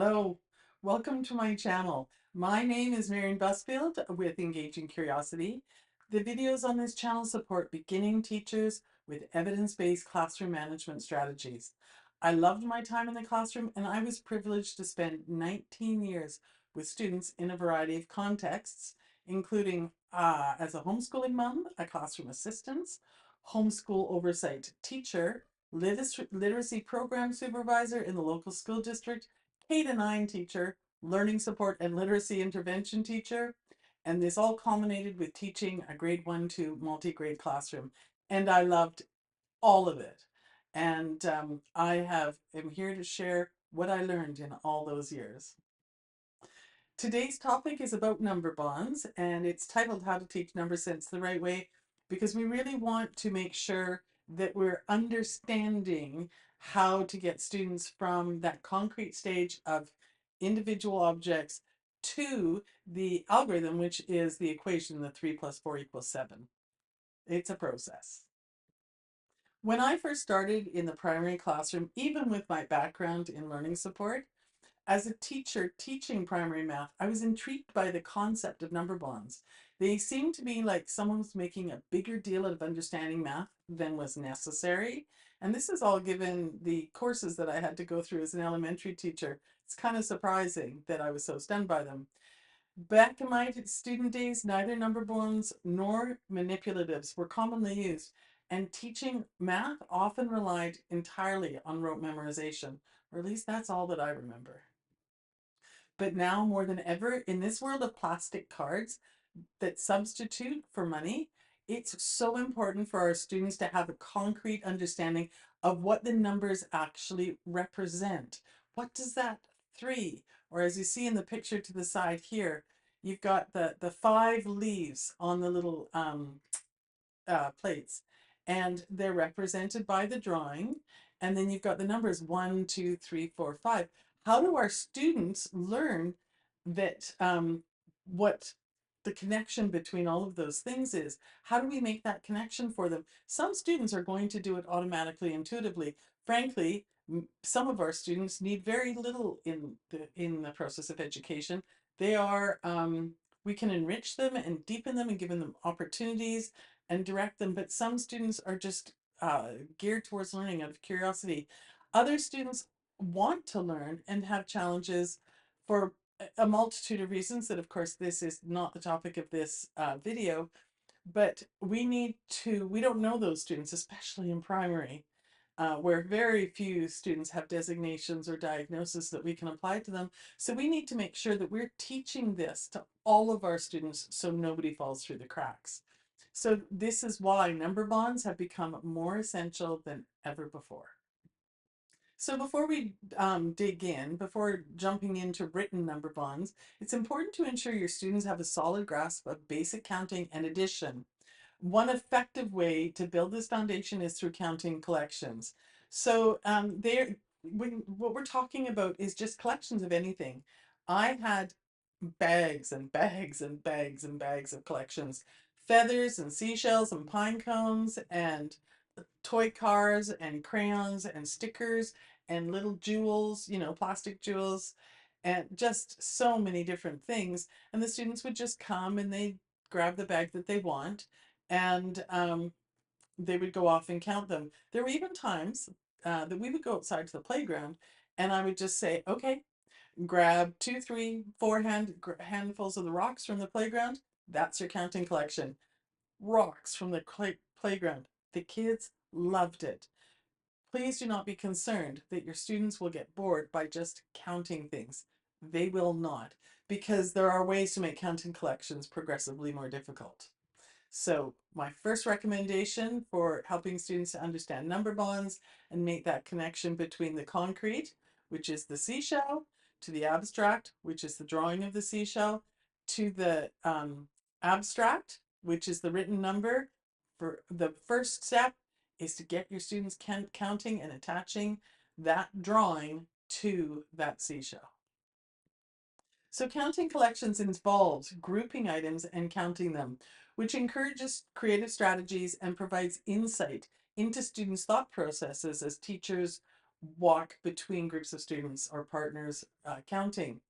Hello, welcome to my channel. My name is Marion Busfield with Engaging Curiosity. The videos on this channel support beginning teachers with evidence-based classroom management strategies. I loved my time in the classroom and I was privileged to spend 19 years with students in a variety of contexts, including as a homeschooling mom, a classroom assistant, homeschool oversight teacher, literacy program supervisor in the local school district, K-9 teacher, learning support and literacy intervention teacher, and this all culminated with teaching a grade 1 to multi-grade classroom. And I loved all of it. And am here to share what I learned in all those years. Today's topic is about number bonds, and it's titled How to Teach Number Sense the Right Way, because we really want to make sure that we're understanding how to get students from that concrete stage of individual objects to the algorithm, which is the equation, the 3 plus 4 equals 7. It's a process. When I first started in the primary classroom, even with my background in learning support, as a teacher teaching primary math, I was intrigued by the concept of number bonds. They seemed to me like someone was making a bigger deal out of understanding math than was necessary. And this is all given the courses that I had to go through as an elementary teacher. It's kind of surprising that I was so stunned by them. Back in my student days, neither number bonds nor manipulatives were commonly used, and teaching math often relied entirely on rote memorization, or at least that's all that I remember. But now more than ever, in this world of plastic cards that substitute for money, it's so important for our students to have a concrete understanding of what the numbers actually represent. What does that 3, or as you see in the picture to the side here, you've got the 5 leaves on the little plates, and they're represented by the drawing. And then you've got the numbers 1, 2, 3, 4, 5. How do our students learn that what the connection between all of those things is? How do we make that connection for them? Some students are going to do it automatically, intuitively. Frankly, some of our students need very little in the process of education. They are we can enrich them and deepen them and give them opportunities and direct them, but some students are just geared towards learning out of curiosity. Other students want to learn and have challenges for a multitude of reasons that, of course, this is not the topic of this video, but we don't know those students, especially in primary, where very few students have designations or diagnoses that we can apply to them. So we need to make sure that we're teaching this to all of our students so nobody falls through the cracks. So this is why number bonds have become more essential than ever before. So before we dig in, before jumping into written number bonds, it's important to ensure your students have a solid grasp of basic counting and addition. One effective way to build this foundation is through counting collections. So what we're talking about is just collections of anything. I had bags and bags and bags and bags of collections, feathers and seashells and pine cones and toy cars and crayons and stickers and little jewels, plastic jewels, and just so many different things. And the students would just come and they'd grab the bag that they want, and they would go off and count them. There were even times that we would go outside to the playground and I would just say, okay, grab 2, 3, 4 handfuls of the rocks from the playground. That's your counting collection. Rocks from the playground. The kids loved it. Please do not be concerned that your students will get bored by just counting things. They will not, because there are ways to make counting collections progressively more difficult. So my first recommendation for helping students to understand number bonds and make that connection between the concrete, which is the seashell, to the abstract, which is the drawing of the seashell, to the abstract, which is the written number. For the first step is to get your students counting and attaching that drawing to that seashell. So counting collections involves grouping items and counting them, which encourages creative strategies and provides insight into students' thought processes as teachers walk between groups of students or partners counting.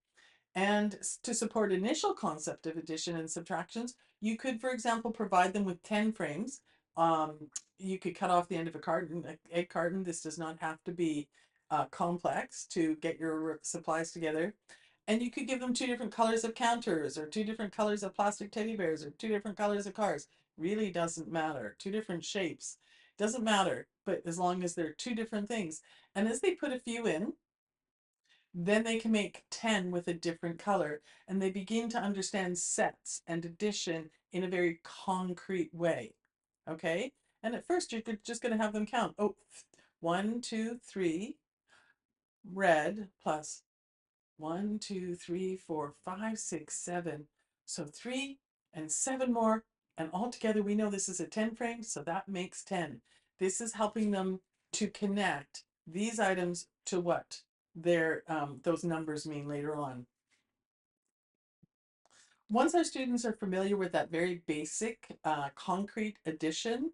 And to support initial concept of addition and subtractions, you could, for example, provide them with 10 frames. You could cut off the end of a carton, an egg carton. This does not have to be complex to get your supplies together. And you could give them two different colors of counters, or two different colors of plastic teddy bears, or two different colors of cars. Really doesn't matter. Two different shapes. Doesn't matter, but as long as they're two different things. And as they put a few in, then they can make 10 with a different color, and they begin to understand sets and addition in a very concrete way. Okay? And at first, you're just going to have them count. Oh, 1, 2, 3, red plus 1, 2, 3, 4, 5, 6, 7. So 3 and 7 more. And altogether, we know this is a 10 frame, so that makes 10. This is helping them to connect these items to what their those numbers mean later on. Once our students are familiar with that very basic concrete addition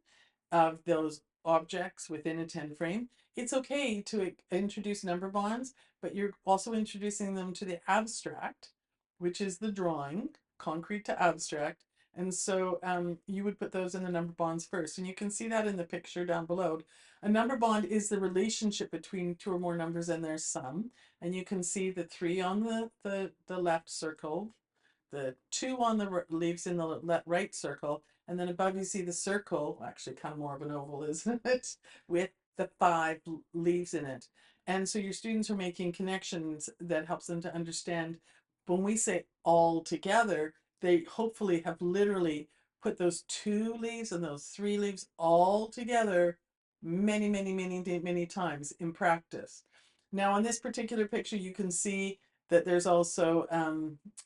of those objects within a 10 frame, it's okay to introduce number bonds, but you're also introducing them to the abstract, which is the drawing, concrete to abstract. And so you would put those in the number bonds first. And you can see that in the picture down below. A number bond is the relationship between two or more numbers and their sum. And you can see the 3 on the left circle, the 2 on the leaves in the right circle, and then above you see the circle, actually kind of more of an oval, isn't it, with the 5 leaves in it. And so your students are making connections that helps them to understand when we say all together, they hopefully have literally put those 2 leaves and those 3 leaves all together many, many, many, many times in practice. Now, on this particular picture, you can see that there's also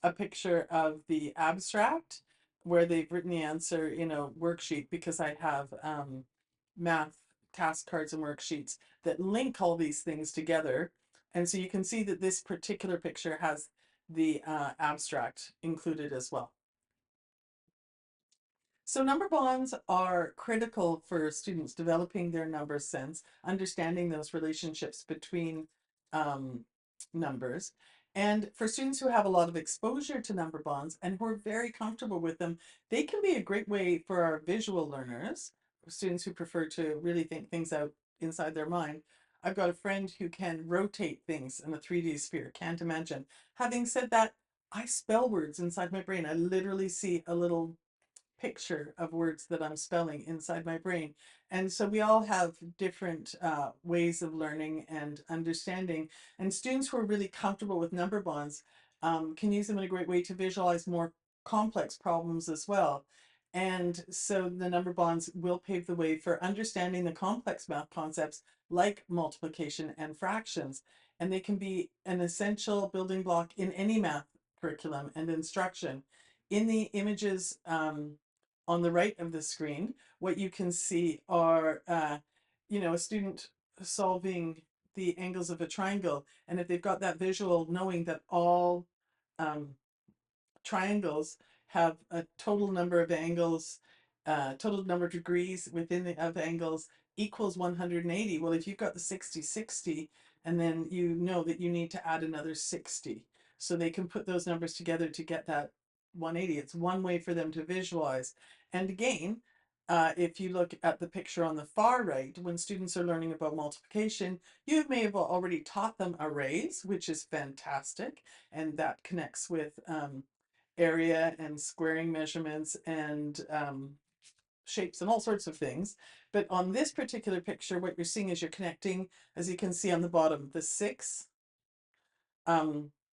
a picture of the abstract where they've written the answer in a worksheet, because I have math task cards and worksheets that link all these things together. And so you can see that this particular picture has the abstract included as well. So number bonds are critical for students developing their number sense, understanding those relationships between numbers. And for students who have a lot of exposure to number bonds and who are very comfortable with them, they can be a great way for our visual learners, students who prefer to really think things out inside their mind. I've got a friend who can rotate things in a 3D sphere, can't imagine. Having said that, I spell words inside my brain. I literally see a little picture of words that I'm spelling inside my brain. And so we all have different ways of learning and understanding. And students who are really comfortable with number bonds can use them in a great way to visualize more complex problems as well. And so the number bonds will pave the way for understanding the complex math concepts like multiplication and fractions. And they can be an essential building block in any math curriculum and instruction. In the images on the right of the screen, what you can see are, a student solving the angles of a triangle. And if they've got that visual, knowing that all um, triangles have a total number of angles, total number of degrees within the of angles equals 180. Well, if you've got the 60, 60, and then you know that you need to add another 60. So they can put those numbers together to get that 180. It's one way for them to visualize. And again, if you look at the picture on the far right, when students are learning about multiplication, you may have already taught them arrays, which is fantastic. And that connects with area and squaring measurements and shapes and all sorts of things. But on this particular picture, what you're seeing is you're connecting, as you can see on the bottom, the 6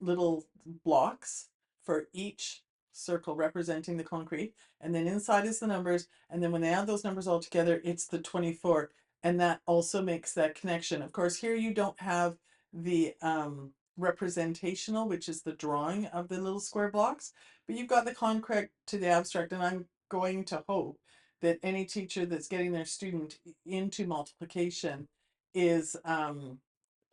little blocks for each circle representing the concrete. And then inside is the numbers. And then when they add those numbers all together, it's the 24. And that also makes that connection. Of course, here you don't have the representational, which is the drawing of the little square blocks, but you've got the concrete to the abstract. And I'm going to hope that any teacher that's getting their student into multiplication is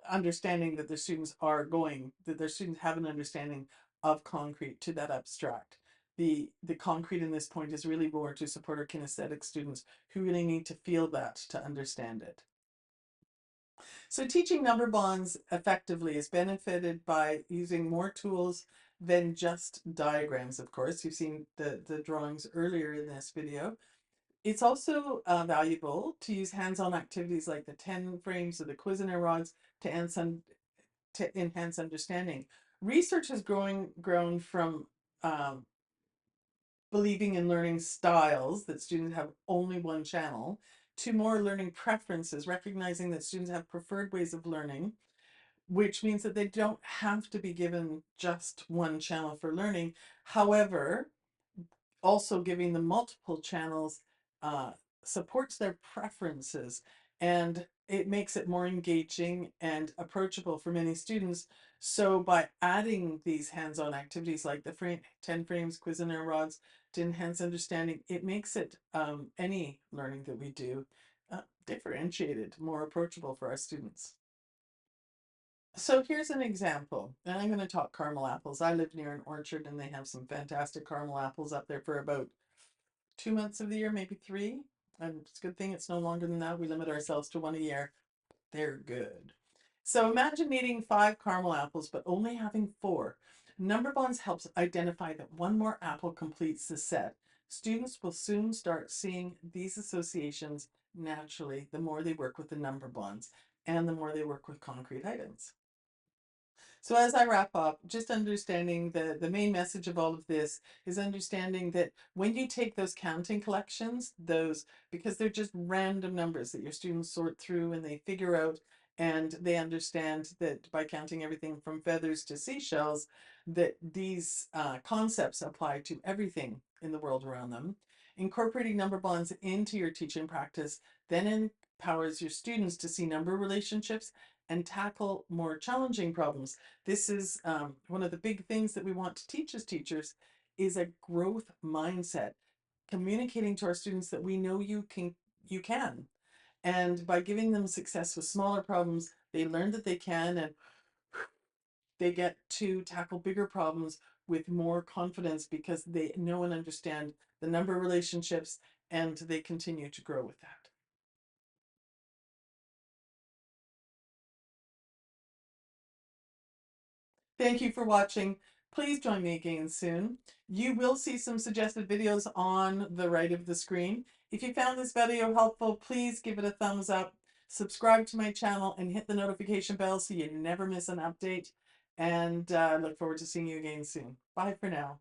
understanding that their students have an understanding of concrete to that abstract. The concrete in this point is really more to support our kinesthetic students who really need to feel that to understand it. So teaching number bonds effectively is benefited by using more tools than just diagrams, of course. You've seen the drawings earlier in this video. It's also valuable to use hands-on activities like the 10 frames or the Cuisenaire rods to enhance understanding. Research has grown from um, believing in learning styles, that students have only one channel, to more learning preferences, recognizing that students have preferred ways of learning, which means that they don't have to be given just one channel for learning. However, also giving them multiple channels uh, supports their preferences, and it makes it more engaging and approachable for many students. So by adding these hands-on activities like the 10 frames, Cuisenaire rods to enhance understanding, it makes it any learning that we do differentiated, more approachable for our students. So here's an example, and I'm going to talk caramel apples. I live near an orchard and they have some fantastic caramel apples up there for about 2 months of the year, maybe three. And it's a good thing it's no longer than that. We limit ourselves to one a year. They're good. So imagine eating 5 caramel apples, but only having 4. Number bonds helps identify that one more apple completes the set. Students will soon start seeing these associations naturally the more they work with the number bonds and the more they work with concrete items. So as I wrap up, just understanding the main message of all of this is understanding that when you take those counting collections, those, because they're just random numbers that your students sort through and they figure out, and they understand that by counting everything from feathers to seashells, that these concepts apply to everything in the world around them. Incorporating number bonds into your teaching practice then empowers your students to see number relationships and tackle more challenging problems. This is one of the big things that we want to teach as teachers is a growth mindset, communicating to our students that we know you can. And by giving them success with smaller problems, they learn that they can, and they get to tackle bigger problems with more confidence because they know and understand the number relationships, and they continue to grow with that. Thank you for watching. Please join me again soon. You will see some suggested videos on the right of the screen. If you found this video helpful, please give it a thumbs up, subscribe to my channel, and hit the notification bell so you never miss an update. And look forward to seeing you again soon. Bye for now.